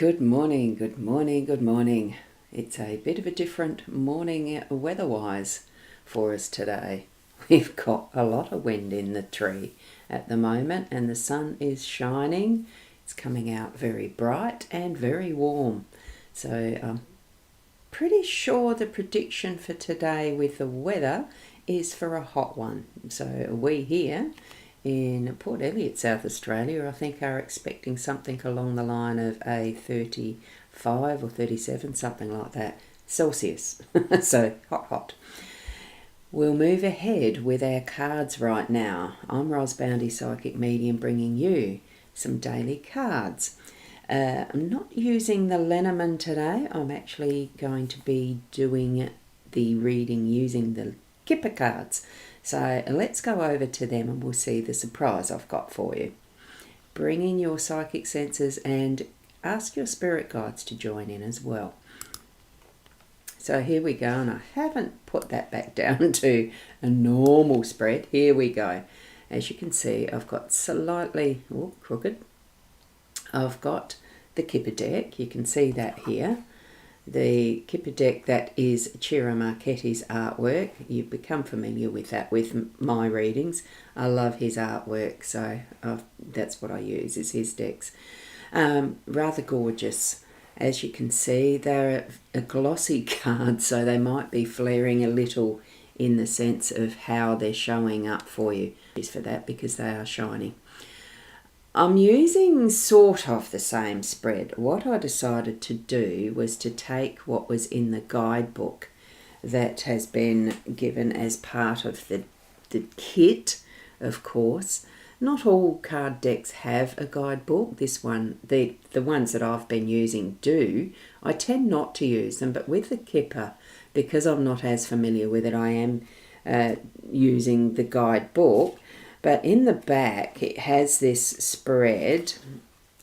Good morning, good morning, good morning. It's a bit of a different morning weather-wise for us today. We've got a lot of wind in the tree at the moment and the sun is shining. It's coming out very bright and very warm. So I'm pretty sure the prediction for today with the weather is for a hot one. So we here in Port Elliot, South Australia, I think are expecting something along the line of a 35 or 37, something like that, Celsius. So hot. We'll move ahead with our cards right now. I'm rosboundy psychic medium bringing you some daily cards. I'm not using the Lenormand today. I'm actually going to be doing the reading using the Kipper cards. So let's go over to them and we'll see the surprise I've got for you. Bring in your psychic senses and ask your spirit guides to join in as well. So here we go, and I haven't put that back down to a normal spread. Here we go. As you can see, I've got slightly crooked. I've got the Kipper deck. You can see that here. The Kipper deck, that is Ciro Marchetti's artwork. You've become familiar with that with my readings. I love his artwork, so that's what I use, is his decks. Rather gorgeous. As you can see, they're a glossy card, so they might be flaring a little in the sense of how they're showing up for you. Is for that because they are shiny. I'm using sort of the same spread. What I decided to do was to take what was in the guidebook that has been given as part of the kit, of course. Not all card decks have a guidebook. This one, the ones that I've been using do. I tend not to use them, but with the Kipper, because I'm not as familiar with it, I am using the guidebook. But in the back, it has this spread,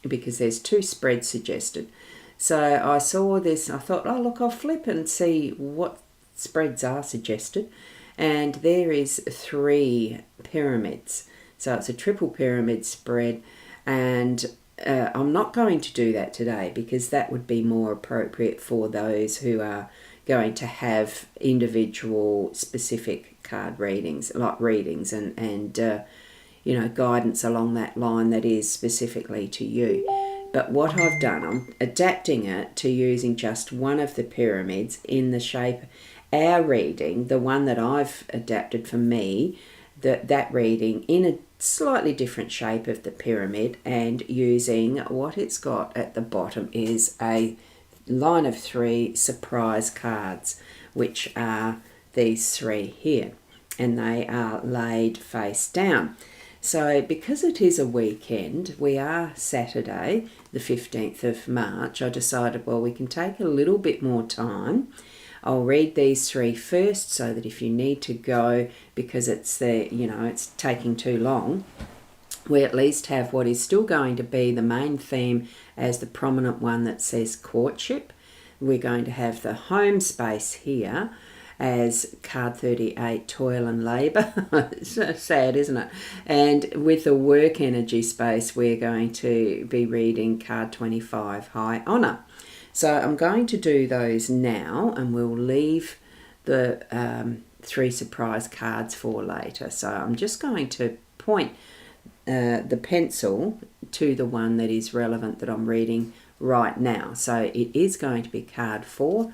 because there's two spreads suggested. So I saw this, I thought, oh, look, I'll flip and see what spreads are suggested. And there is 3 pyramids. So it's a triple pyramid spread. And I'm not going to do that today, because that would be more appropriate for those who are going to have individual specific card readings, like readings and guidance along that line that is specifically to you. But what I've done, I'm adapting it to using just one of the pyramids in the shape. Our reading, the one that I've adapted for me, that reading in a slightly different shape of the pyramid, and using what it's got at the bottom is a line of 3 surprise cards, which are these 3 here, and they are laid face down. So because it is a weekend, we are Saturday the 15th of March, I decided, well, we can take a little bit more time. I'll read these 3 first, so that if you need to go because it's it's taking too long, we at least have what is still going to be the main theme as the prominent one that says courtship. We're going to have the home space here as card 38, toil and labour. It's so sad, isn't it? And with the work energy space, we're going to be reading card 25, high honour. So I'm going to do those now, and we'll leave the 3 surprise cards for later. So I'm just going to point the pencil to the one that is relevant that I'm reading right now. So it is going to be card 4,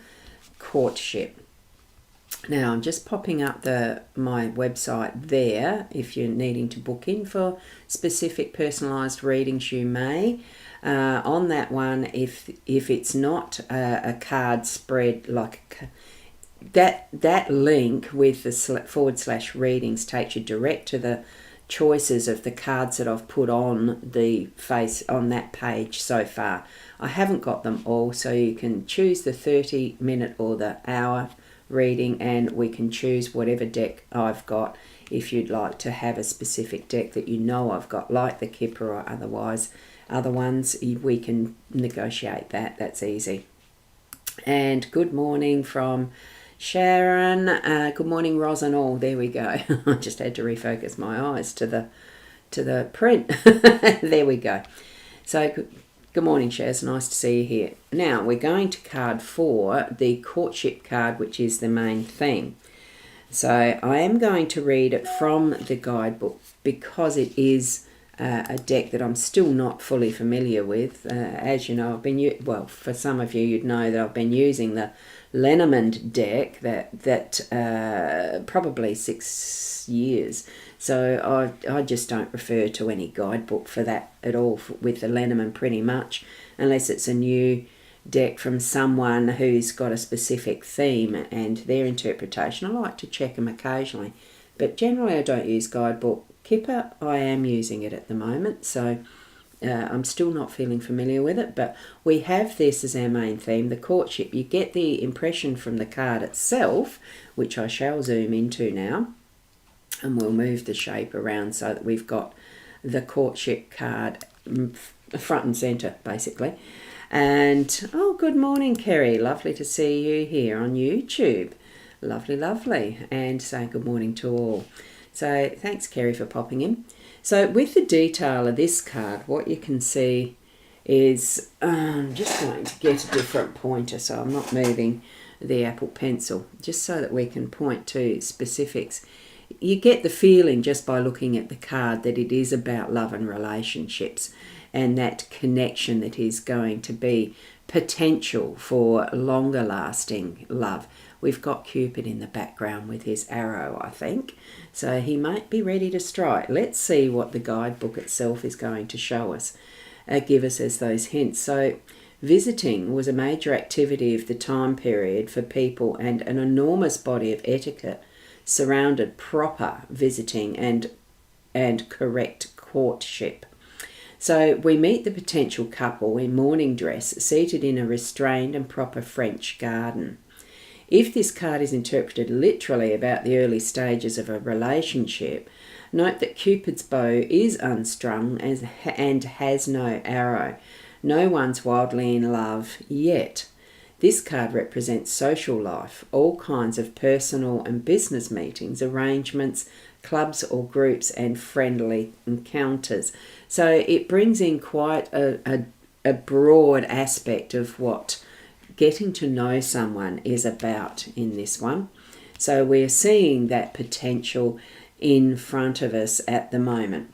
courtship. Now I'm just popping up my website there. If you're needing to book in for specific personalised readings, you may. On that one, if it's not a card spread like that link with the / readings takes you direct to the choices of the cards that I've put on the face on that page so far. I haven't got them all, so you can choose the 30-minute or the hour reading, and we can choose whatever deck I've got if you'd like to have a specific deck that I've got, like the Kipper or otherwise. Other ones, we can negotiate that. That's easy. And good morning from Sharon. Good morning, Ros and all. There we go. I just had to refocus my eyes to the print. There we go. So Good morning, Shaz. Nice to see you here. Now, we're going to card 4, the courtship card, which is the main theme. So I am going to read it from the guidebook because it is a deck that I'm still not fully familiar with. As you know, I've been for some of you, you'd know that I've been using the Lenormand deck that probably 6 years. So I just don't refer to any guidebook for that at all with the Lenormand pretty much, unless it's a new deck from someone who's got a specific theme and their interpretation. I like to check them occasionally, but generally I don't use guidebook. Kipper, I am using it at the moment, so I'm still not feeling familiar with it, but we have this as our main theme, the courtship. You get the impression from the card itself, which I shall zoom into now, and we'll move the shape around so that we've got the courtship card front and centre, basically. And, oh, good morning, Kerry. Lovely to see you here on YouTube. Lovely, lovely. And say good morning to all. So thanks, Kerry, for popping in. So with the detail of this card, what you can see is, I'm just going to get a different pointer, so I'm not moving the Apple Pencil, just so that we can point to specifics. You get the feeling just by looking at the card that it is about love and relationships, and that connection that is going to be potential for longer lasting love. We've got Cupid in the background with his arrow, I think. So he might be ready to strike. Let's see what the guidebook itself is going to show us, give us as those hints. So visiting was a major activity of the time period for people, and an enormous body of etiquette surrounded proper visiting and correct courtship. So we meet the potential couple in morning dress, seated in a restrained and proper French garden. If this card is interpreted literally about the early stages of a relationship, note that Cupid's bow is unstrung and has no arrow. No one's wildly in love yet. This card represents social life, all kinds of personal and business meetings, arrangements, clubs or groups, and friendly encounters. So it brings in quite a broad aspect of what getting to know someone is about in this one. So we're seeing that potential in front of us at the moment.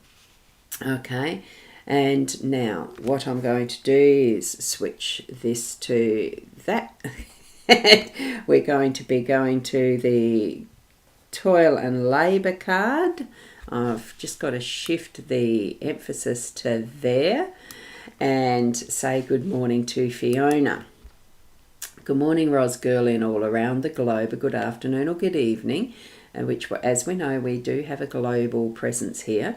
Okay, and now what I'm going to do is switch this to that. We're going to be going to the Toil and Labour card. I've just got to shift the emphasis to there and say good morning to Fiona. Good morning, Ros Girlin, all around the globe. A good afternoon or good evening, which, as we know, we do have a global presence here.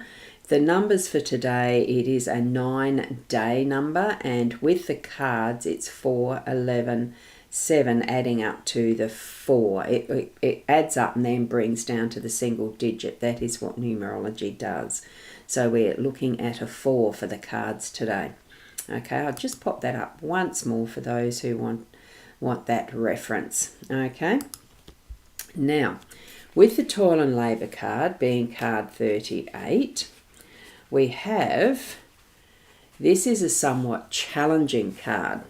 The numbers for today, it is a 9-day number, and with the cards, it's 4, 11, 7, adding up to the 4. It adds up and then brings down to the single digit. That is what numerology does. So we're looking at a 4 for the cards today. Okay, I'll just pop that up once more for those who want that reference. Okay, now with the Toil and Labour card being card 38, we have, this is a somewhat challenging card.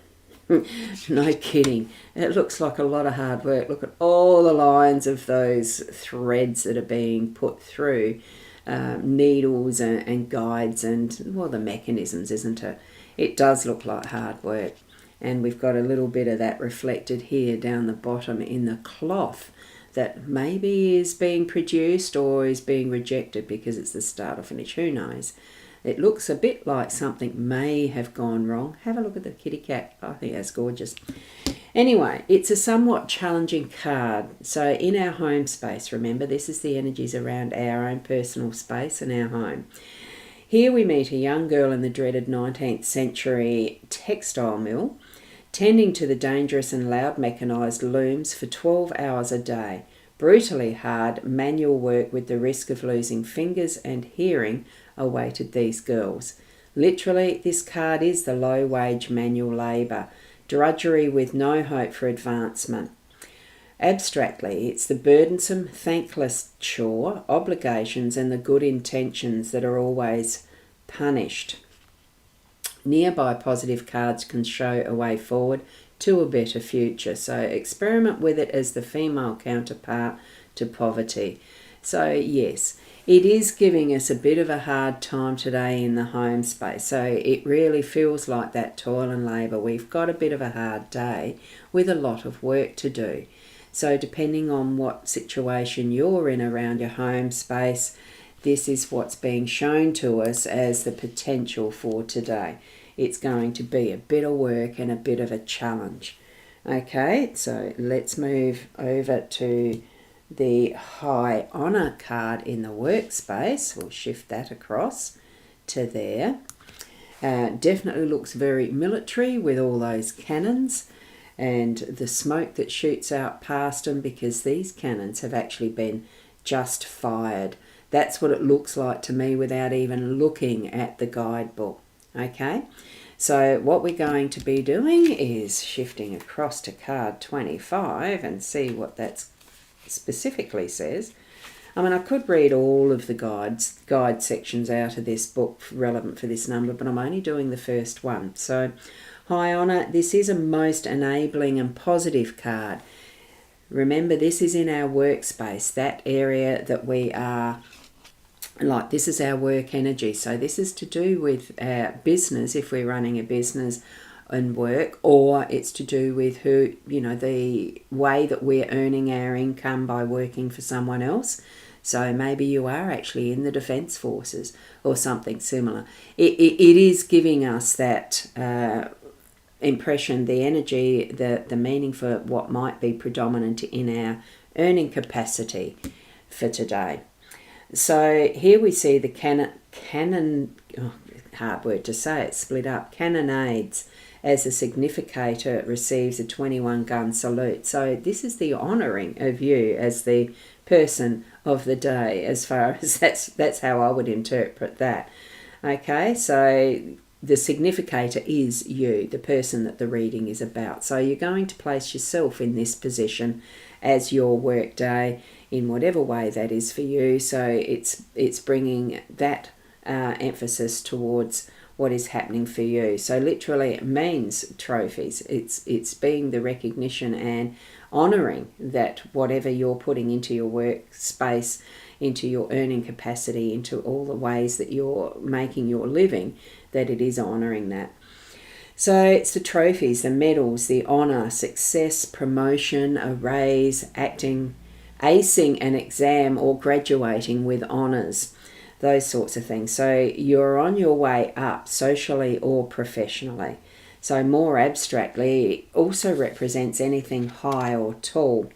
No kidding. It looks like a lot of hard work. Look at all the lines of those threads that are being put through, needles and guides and, well, the mechanisms, isn't it? It does look like hard work. And we've got a little bit of that reflected here down the bottom in the cloth that maybe is being produced or is being rejected because it's the start or finish. Who knows? It looks a bit like something may have gone wrong. Have a look at the kitty cat. I think that's gorgeous. Anyway, it's a somewhat challenging card. So in our home space, remember, this is the energies around our own personal space and our home. Here we meet a young girl in the dreaded 19th century textile mill, tending to the dangerous and loud mechanised looms for 12 hours a day. Brutally hard manual work with the risk of losing fingers and hearing awaited these girls. Literally, this card is the low-wage manual labour, drudgery with no hope for advancement. Abstractly, it's the burdensome, thankless chore, obligations and the good intentions that are always punished. Nearby positive cards can show a way forward to a better future. So experiment with it as the female counterpart to poverty. So yes, it is giving us a bit of a hard time today in the home space. So it really feels like that toil and labour. We've got a bit of a hard day with a lot of work to do. So depending on what situation you're in around your home space, this is what's being shown to us as the potential for today. It's going to be a bit of work and a bit of a challenge. Okay, so let's move over to the High Honour card in the workspace. We'll shift that across to there. Definitely looks very military with all those cannons and the smoke that shoots out past them, because these cannons have actually been just fired. That's what it looks like to me without even looking at the guidebook. Okay, so what we're going to be doing is shifting across to card 25 and see what that specifically says. I mean, I could read all of the guide sections out of this book relevant for this number, but I'm only doing the first one. So High Honour, this is a most enabling and positive card. Remember, this is in our workspace, that area that we are, like, this is our work energy. So this is to do with our business, if we're running a business and work, or it's to do with who, you know, the way that we're earning our income by working for someone else. So maybe you are actually in the Defence Forces or something similar. It is giving us that impression, the energy, the meaning for what might be predominant in our earning capacity for today. So here we see the cannon, hard word to say, it's split up, cannonades, as a significator receives a 21-gun salute. So this is the honouring of you as the person of the day, as far as that's how I would interpret that. Okay, so the significator is you, the person that the reading is about. So you're going to place yourself in this position as your work day in whatever way that is for you. So it's bringing that emphasis towards what is happening for you. So literally it means trophies. It's being the recognition and honouring that whatever you're putting into your workspace, into your earning capacity, into all the ways that you're making your living, that it is honouring that. So it's the trophies, the medals, the honour, success, promotion, a raise, acing an exam or graduating with honours, those sorts of things. So you're on your way up socially or professionally. So more abstractly, it also represents anything high or tall.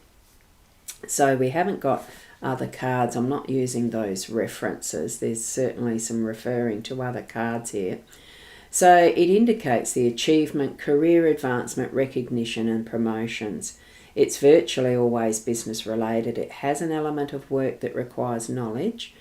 So we haven't got other cards. I'm not using those references. There's certainly some referring to other cards here. So it indicates the achievement, career advancement, recognition and promotions. It's virtually always business related. It has an element of work that requires knowledge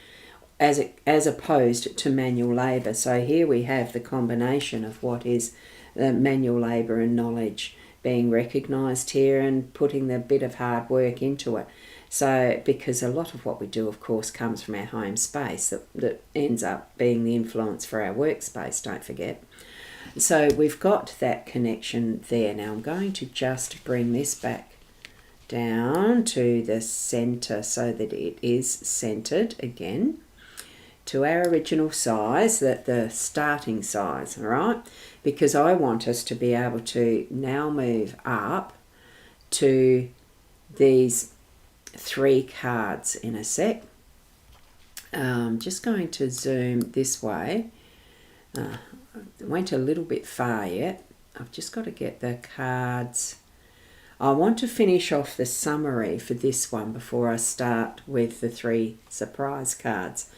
as opposed to manual labour. So here we have the combination of what is manual labour and knowledge being recognised here and putting the bit of hard work into it. So because a lot of what we do, of course, comes from our home space that ends up being the influence for our workspace, don't forget. So we've got that connection there. Now I'm going to just bring this back down to the centre so that it is centred again to our original size, that the starting size, all right? Because I want us to be able to now move up to these 3 cards in a sec. Just going to zoom this way. I went a little bit far yet. I've just got to get the cards. I want to finish off the summary for this one before I start with the 3 surprise cards.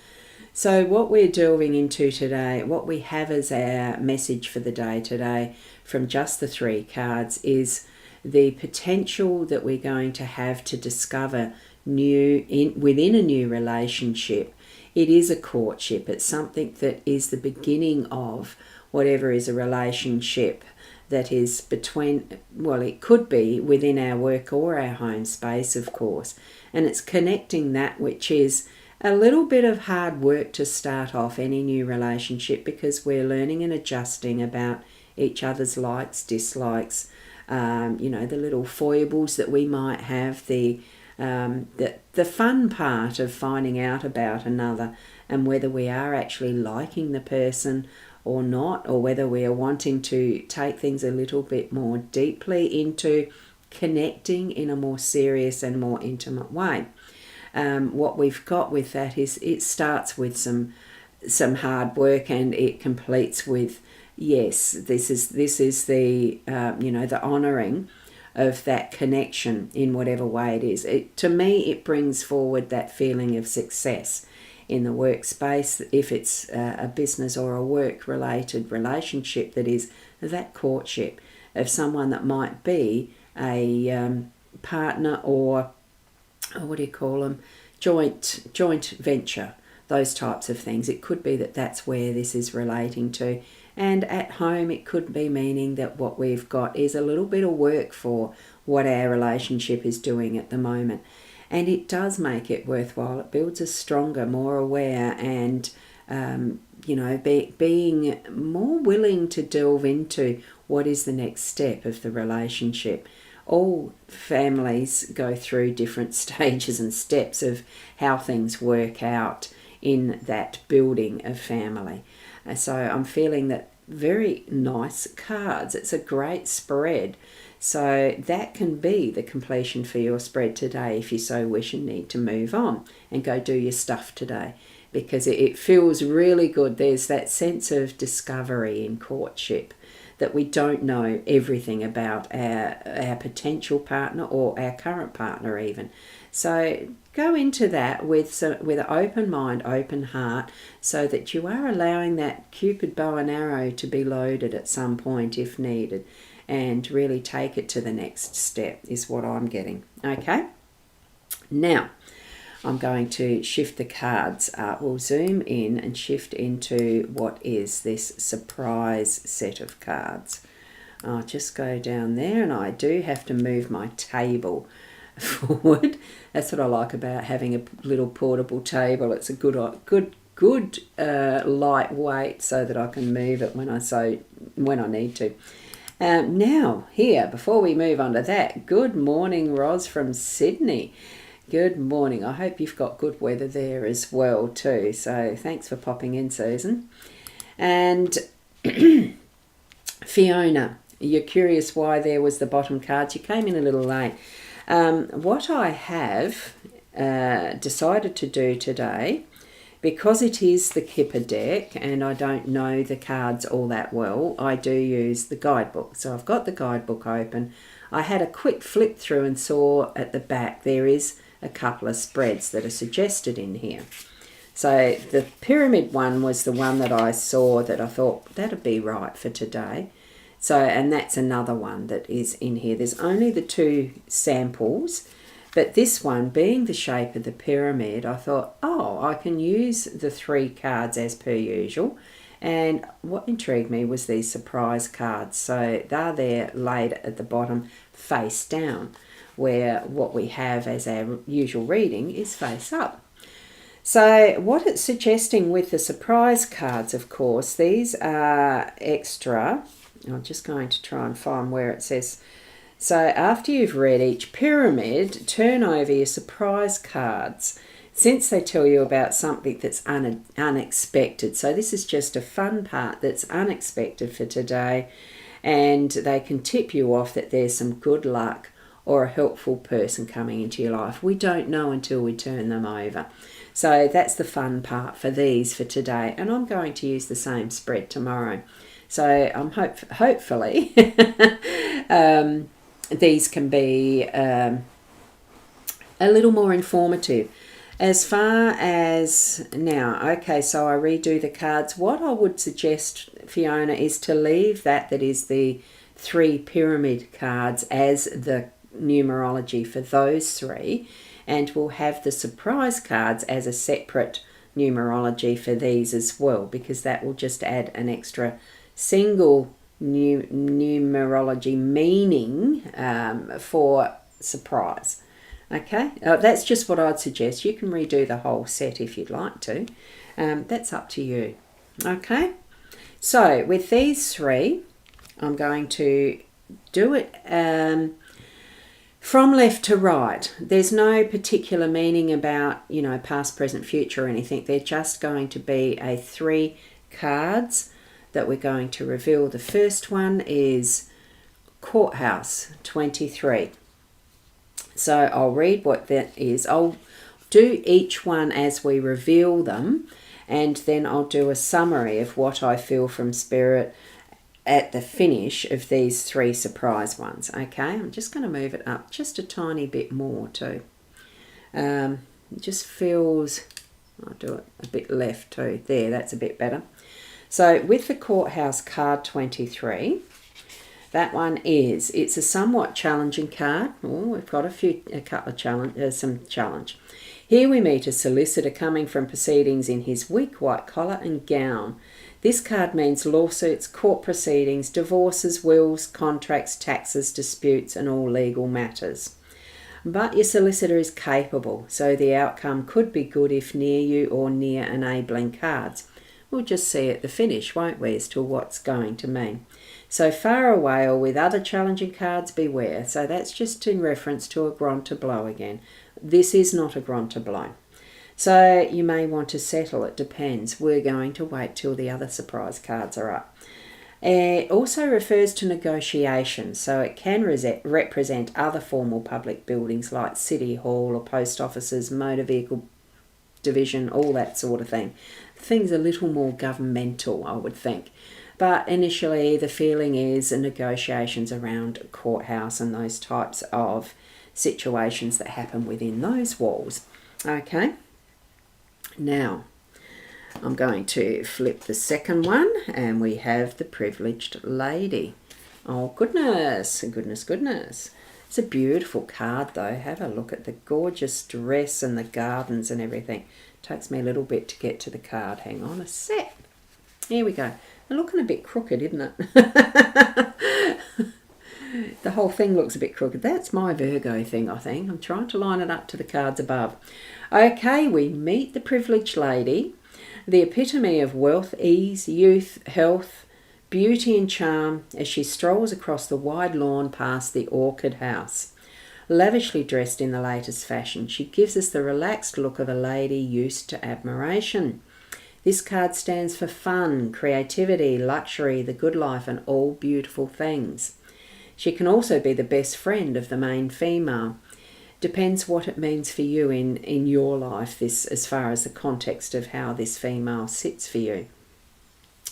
So what we're delving into today, what we have as our message for the day today from just the 3 cards is the potential that we're going to have to discover within a new relationship. It is a courtship. It's something that is the beginning of whatever is a relationship that is between, well, it could be within our work or our home space, of course. And it's connecting that which is a little bit of hard work to start off any new relationship, because we're learning and adjusting about each other's likes, dislikes, the little foibles that we might have, the fun part of finding out about another and whether we are actually liking the person or not, or whether we are wanting to take things a little bit more deeply into connecting in a more serious and more intimate way. What we've got with that is it starts with some hard work, and it completes with, yes, this is the the honouring of that connection in whatever way it is. To me, it brings forward that feeling of success in the workspace, if it's a business or a work-related relationship, that is that courtship of someone that might be a partner, or what do you call them, joint venture, those types of things. It could be that that's where this is relating to. And at home, it could be meaning that what we've got is a little bit of work for what our relationship is doing at the moment. And it does make it worthwhile. It builds us stronger, more aware, and being more willing to delve into what is the next step of the relationship. All families go through different stages and steps of how things work out in that building of family. So I'm feeling that very nice cards. It's a great spread. So that can be the completion for your spread today, if you so wish and need to move on and go do your stuff today, because it feels really good. There's that sense of discovery in courtship, that we don't know everything about our potential partner or our current partner even. So go into that with an open mind, open heart, so that you are allowing that Cupid bow and arrow to be loaded at some point if needed, and really take it to the next step is what I'm getting. Okay? Now, I'm going to shift the cards. We'll zoom in and shift into what is this surprise set of cards. I'll just go down there, and I do have to move my table forward. That's what I like about having a little portable table. It's a good lightweight, so that I can move it when I need to. Now, here, before we move on to that, good morning, Ros from Sydney. Good morning. I hope you've got good weather there as well too. So thanks for popping in, Susan. And Fiona, you're curious why there was the bottom cards. You came in a little late. What I have decided to do today, because it is the Kipper deck and I don't know the cards all that well, I do use the guidebook. So I've got the guidebook open. I had a quick flip through and saw at the back there is a couple of spreads that are suggested in here. So the pyramid one was the one that I saw that I thought that'd be right for today. So, and that's another one that is in here. There's only the two samples, but this one being the shape of the pyramid, I thought, oh, I can use the three cards as per usual. And what intrigued me was these surprise cards. So they're there laid at the bottom face down, where what we have as our usual reading is face up. So what it's suggesting with the surprise cards, of course, these are extra. I'm just going to try and find where it says. So after you've read each pyramid, turn over your surprise cards, since they tell you about something that's unexpected. So this is just a fun part that's unexpected for today, and they can tip you off that there's some good luck or a helpful person coming into your life. We don't know until we turn them over. So that's the fun part for these for today. And I'm going to use the same spread tomorrow. So I'm hopefully these can be a little more informative. As far as now, okay, so I redo the cards. What I would suggest, Fiona, is to leave that is the three pyramid cards as the numerology for those three, and we'll have the surprise cards as a separate numerology for these as well, because that will just add an extra single numerology meaning for surprise. Okay, that's just what I'd suggest. You can redo the whole set if you'd like to. That's up to you. Okay, so with these three, I'm going to do it from left to right. There's no particular meaning about, past, present, future or anything. They're just going to be 3 cards that we're going to reveal. The first one is Courthouse 23. So I'll read what that is. I'll do each one as we reveal them, and then I'll do a summary of what I feel from Spirit at the finish of these 3 surprise ones. Okay, I'm just going to move it up just a tiny bit more too. It just feels, I'll do it a bit left too. There, that's a bit better. So with the Courthouse card 23, that one is, it's a somewhat challenging card. Oh, we've got some challenge. Here we meet a solicitor coming from proceedings in his weak white collar and gown. This card means lawsuits, court proceedings, divorces, wills, contracts, taxes, disputes, and all legal matters. But your solicitor is capable, so the outcome could be good if near you or near enabling cards. We'll just see at the finish, won't we, as to what's going to mean. So far away or with other challenging cards, beware. So that's just in reference to a grand tableau again. This is not a grand tableau. So you may want to settle, it depends. We're going to wait till the other surprise cards are up. It also refers to negotiation, so it can represent other formal public buildings like City Hall or post offices, motor vehicle division, all that sort of thing. Things a little more governmental, I would think. But initially the feeling is negotiations around a courthouse and those types of situations that happen within those walls. Okay, now I'm going to flip the second one and we have the privileged lady. Oh goodness, goodness, goodness. It's a beautiful card though. Have a look at the gorgeous dress and the gardens and everything. Takes me a little bit to get to the card. Hang on a sec. Here we go. They're looking a bit crooked, isn't it? The whole thing looks a bit crooked. That's my Virgo thing, I think. I'm trying to line it up to the cards above. Okay, we meet the privileged lady, the epitome of wealth, ease, youth, health, beauty and charm as she strolls across the wide lawn past the orchid house. Lavishly dressed in the latest fashion, she gives us the relaxed look of a lady used to admiration. This card stands for fun, creativity, luxury, the good life, and all beautiful things. She can also be the best friend of the main female. Depends what it means for you in your life, this as far as the context of how this female sits for you.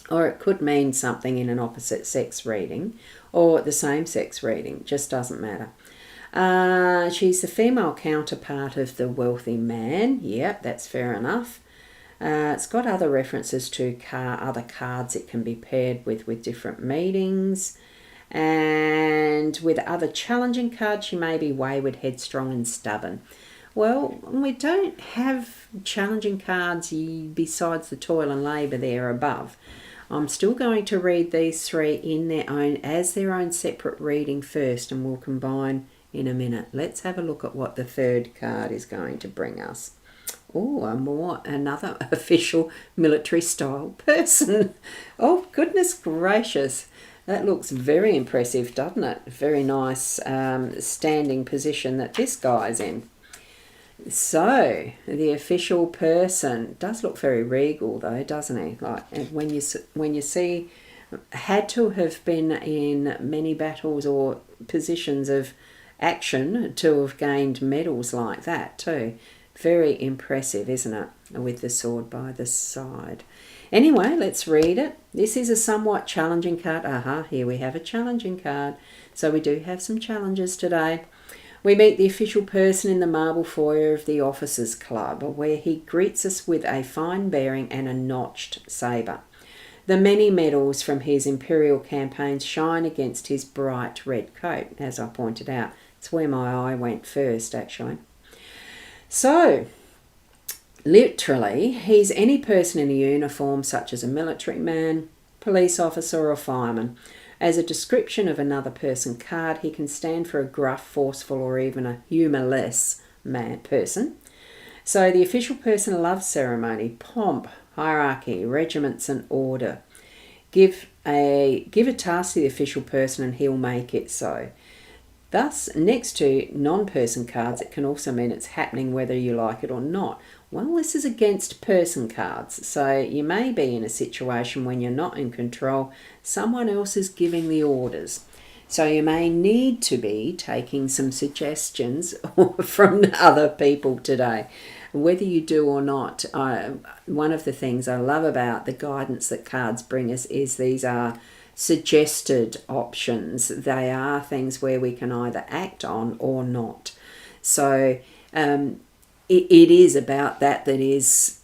Or it could mean something in an opposite sex reading or the same sex reading, just doesn't matter. She's the female counterpart of the wealthy man. Yep, that's fair enough. It's got other references to other cards it can be paired with different meanings. And with other challenging cards, she may be wayward, headstrong and stubborn. Well, we don't have challenging cards besides the toil and labour there above. I'm still going to read these 3 in their own separate reading first, and we'll combine in a minute. Let's have a look at what the third card is going to bring us. Oh, another official military style person. Oh, goodness gracious. That looks very impressive, doesn't it? Very nice standing position that this guy's in. So, the official person does look very regal though, doesn't he? Like when you see, had to have been in many battles or positions of action to have gained medals like that too. Very impressive, isn't it? With the sword by the side. Anyway, let's read it. This is a somewhat challenging card. Here we have a challenging card. So we do have some challenges today. We meet the official person in the marble foyer of the Officers' Club, where he greets us with a fine bearing and a notched sabre. The many medals from his imperial campaigns shine against his bright red coat, as I pointed out. It's where my eye went first, actually. So, literally, he's any person in a uniform, such as a military man, police officer or fireman. As a description of another person card, he can stand for a gruff, forceful or even a humourless person. So the official person loves ceremony, pomp, hierarchy, regiments and order. Give a task to the official person and he'll make it so. Thus, next to non-person cards, it can also mean it's happening whether you like it or not. Well, this is against person cards. So you may be in a situation when you're not in control. Someone else is giving the orders. So you may need to be taking some suggestions from other people today. Whether you do or not, one of the things I love about the guidance that cards bring us is these are suggested options. They are things where we can either act on or not. So it is about that is,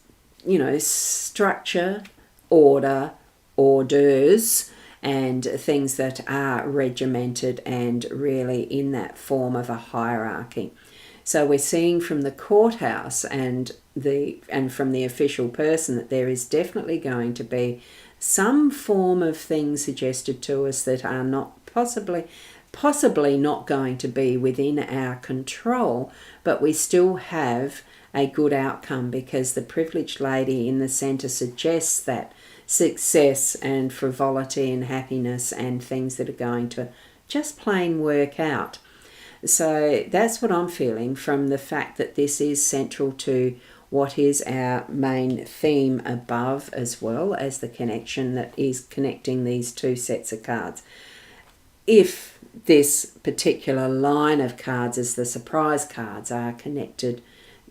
structure, order, orders, and things that are regimented and really in that form of a hierarchy. So we're seeing from the courthouse and from the official person that there is definitely going to be some form of things suggested to us that are not possibly not going to be within our control, but we still have a good outcome because the privileged lady in the centre suggests that success and frivolity and happiness and things that are going to just plain work out. So that's what I'm feeling from the fact that this is central to what is our main theme above, as well as the connection that is connecting these two sets of cards. If this particular line of cards as the surprise cards are connected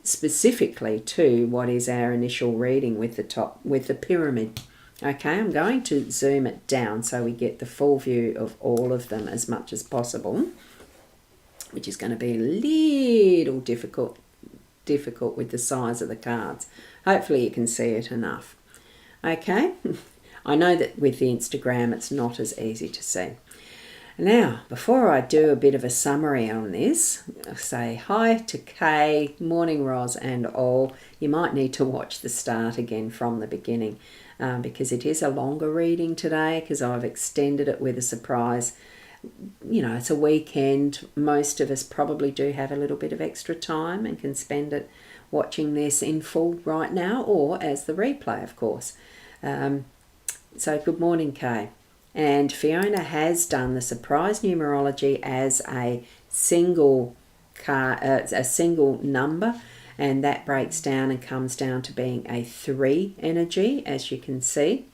specifically to what is our initial reading with the pyramid. Okay, I'm going to zoom it down so we get the full view of all of them as much as possible, which is going to be a little difficult with the size of the cards. Hopefully you can see it enough. Okay, I know that with the Instagram it's not as easy to see. Now, before I do a bit of a summary on this, I'll say hi to Kay, morning Ros and all. You might need to watch the start again from the beginning because it is a longer reading today because I've extended it with a surprise. It's a weekend. Most of us probably do have a little bit of extra time and can spend it watching this in full right now or as the replay, of course. So good morning, Kay. And Fiona has done the surprise numerology as a single number, and that breaks down and comes down to being a 3 energy, as you can see.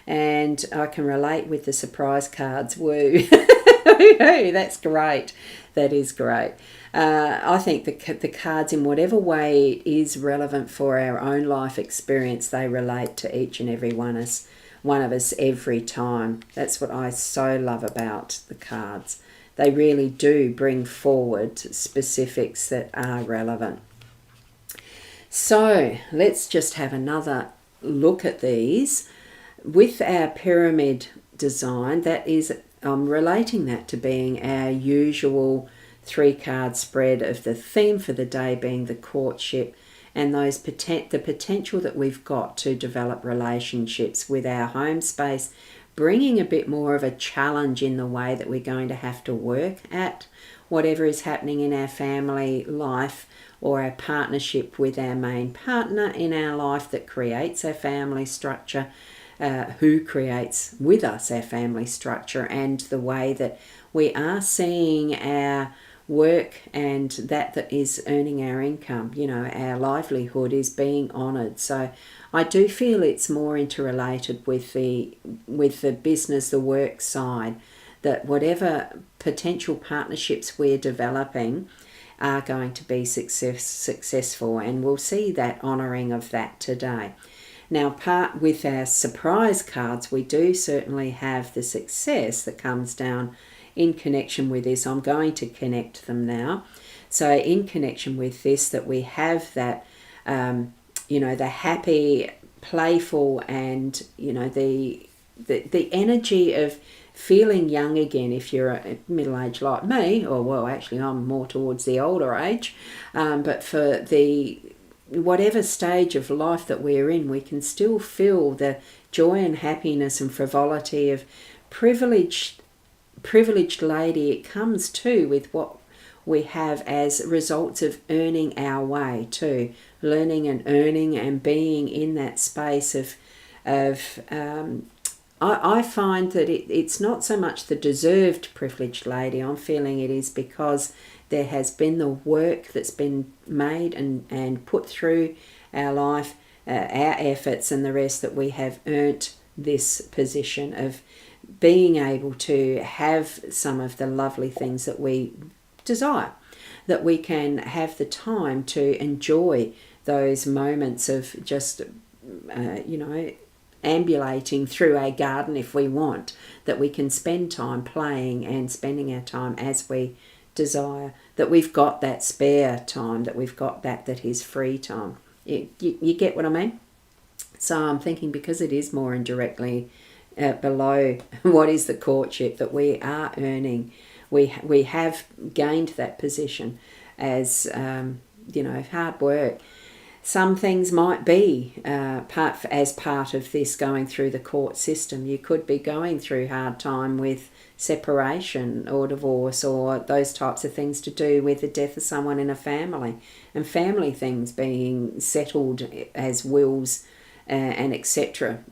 And I can relate with the surprise cards. Woo! That's great. That is great. I think the cards, in whatever way it is relevant for our own life experience, they relate to each and every one of us every time. That's what I so love about the cards. They really do bring forward specifics that are relevant. So let's just have another look at these. With our pyramid design, that is, I'm relating that to being our usual 3-card spread of the theme for the day being the courtship and the potential that we've got to develop relationships with our home space, bringing a bit more of a challenge in the way that we're going to have to work at whatever is happening in our family life or our partnership with our main partner in our life that creates our family structure, who creates with us our family structure, and the way that we are seeing our work and that is earning our income, our livelihood is being honoured. So I do feel it's more interrelated with the business, the work side, that whatever potential partnerships we're developing are going to be successful, and we'll see that honouring of that today. Now, part with our surprise cards, we do certainly have the success that comes down in connection with this. I'm going to connect them now. So in connection with this, that we have that, the happy, playful, and, the energy of feeling young again if you're a middle-aged like me, or well, actually I'm more towards the older age, but for the whatever stage of life that we're in, we can still feel the joy and happiness and frivolity of privileged lady. It comes too with we have as results of earning our way too, learning and earning and being in that space of I find that it's not so much the deserved privileged lady. I'm feeling it is because there has been the work that's been made and put through our life, our efforts and the rest, that we have earnt this position of being able to have some of the lovely things that we desire, that we can have the time to enjoy those moments of just, ambulating through a garden if we want, that we can spend time playing and spending our time as we desire, that we've got that spare time, that we've got that is free time. You get what I mean? So I'm thinking, because it is more indirectly below what is the courtship, that we are earning, we have gained that position as hard work. Some things might be as part of this going through the court system. You could be going through hard time with separation or divorce, or those types of things to do with the death of someone in a family, and family things being settled as wills and etc.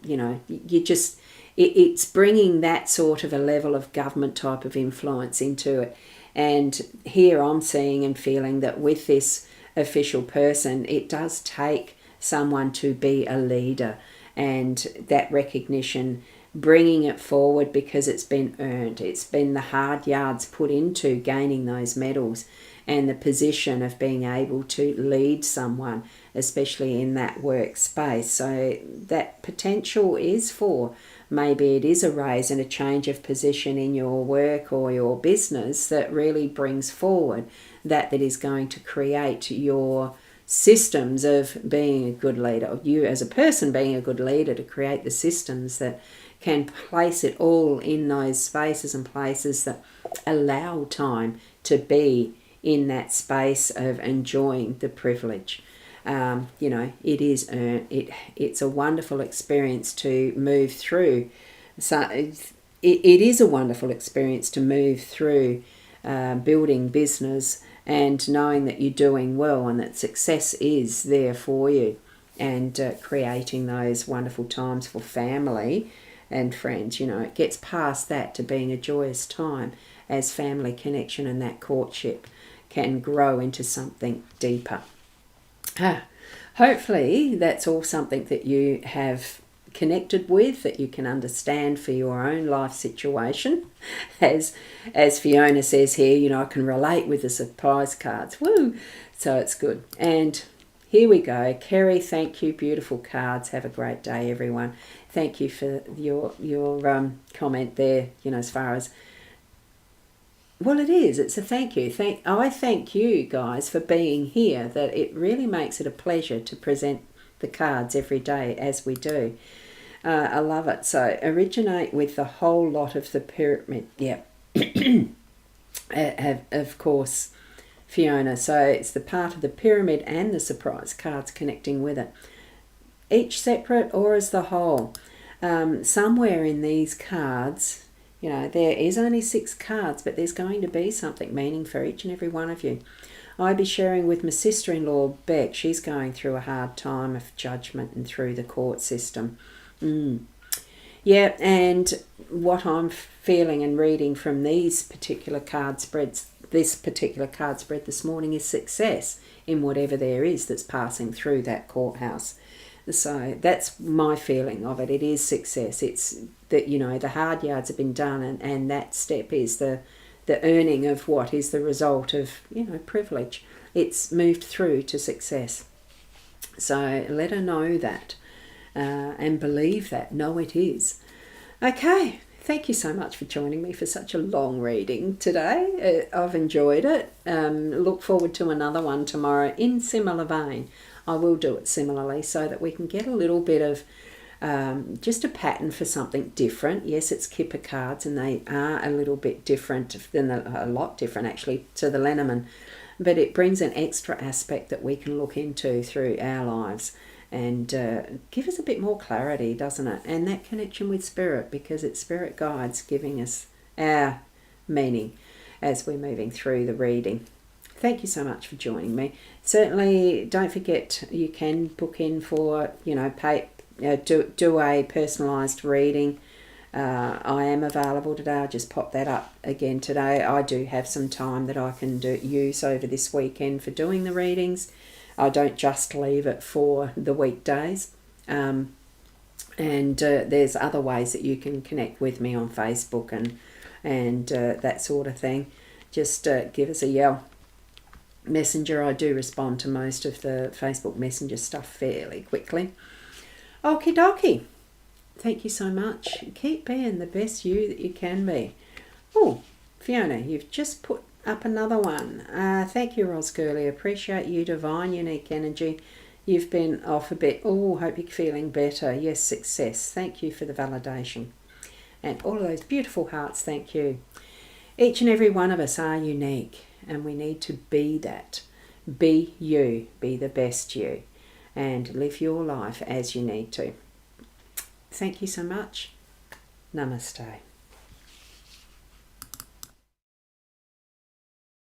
It's bringing that sort of a level of government type of influence into it. And here I'm seeing and feeling that with this official person, it does take someone to be a leader, and that recognition, bringing it forward because it's been earned. It's been the hard yards put into gaining those medals, and the position of being able to lead someone, especially in that workspace. So that potential is for, maybe it is a raise and a change of position in your work or your business that really brings forward that is going to create your systems of being a good leader, or you as a person being a good leader, to create the systems that can place it all in those spaces and places that allow time to be in that space of enjoying the privilege. It is earned. It's a wonderful experience to move through. So it is a wonderful experience to move through building business and knowing that you're doing well and that success is there for you, and creating those wonderful times for family and friends. It gets past that to being a joyous time as family connection, and that courtship can grow into something deeper. Hopefully that's all something that you have connected with, that you can understand for your own life situation. As Fiona says here, I can relate with the surprise cards. Woo! So it's good. And here we go. Kerry, thank you. Beautiful cards. Have a great day, everyone. Thank you for your comment there, as far as, well, it is. It's a thank you. I thank you guys for being here, that it really makes it a pleasure to present the cards every day as we do. I love it. So originate with the whole lot of the pyramid. Yeah. Of course, Fiona. So it's the part of the pyramid and the surprise cards connecting with it. Each separate or as the whole. Somewhere in these cards, there is only 6 cards, but there's going to be something meaning for each and every one of you. I'd be sharing with my sister-in-law, Beck. She's going through a hard time of judgment and through the court system. Yeah, and what I'm feeling and reading from these particular card spreads, this particular card spread this morning, is success in whatever there is that's passing through that courthouse. So that's my feeling of it. It is success. It's that, the hard yards have been done, and that step is the earning of what is the result of, privilege. It's moved through to success. So let her know that and believe that. Know it is. Okay. Thank you so much for joining me for such a long reading today. I've enjoyed it. Look forward to another one tomorrow in similar vein. I will do it similarly so that we can get a little bit of just a pattern for something different. Yes, it's Kipper cards, and they are a little bit different a lot different actually to the Lenormand, but it brings an extra aspect that we can look into through our lives and give us a bit more clarity, doesn't it? And that connection with spirit, because it's spirit guides giving us our meaning as we're moving through the reading. thank you so much for joining me. Certainly, don't forget you can book in for, do a personalised reading. I am available today. I'll just pop that up again today. I do have some time that I can use over this weekend for doing the readings. I don't just leave it for the weekdays. And there's other ways that you can connect with me on Facebook and that sort of thing. Just give us a yell. Messenger, I do respond to most of the Facebook Messenger stuff fairly quickly. Okie dokie. Thank you so much. Keep being the best you that you can be. Oh, Fiona, you've just put up another one. Thank you, Ros Gurley. Appreciate you, divine, unique energy. You've been off a bit. Oh, hope you're feeling better. Yes, success. Thank you for the validation. And all of those beautiful hearts, thank you. Each and every one of us are unique, and we need to be that. Be you. Be the best you. And live your life as you need to. Thank you so much. Namaste.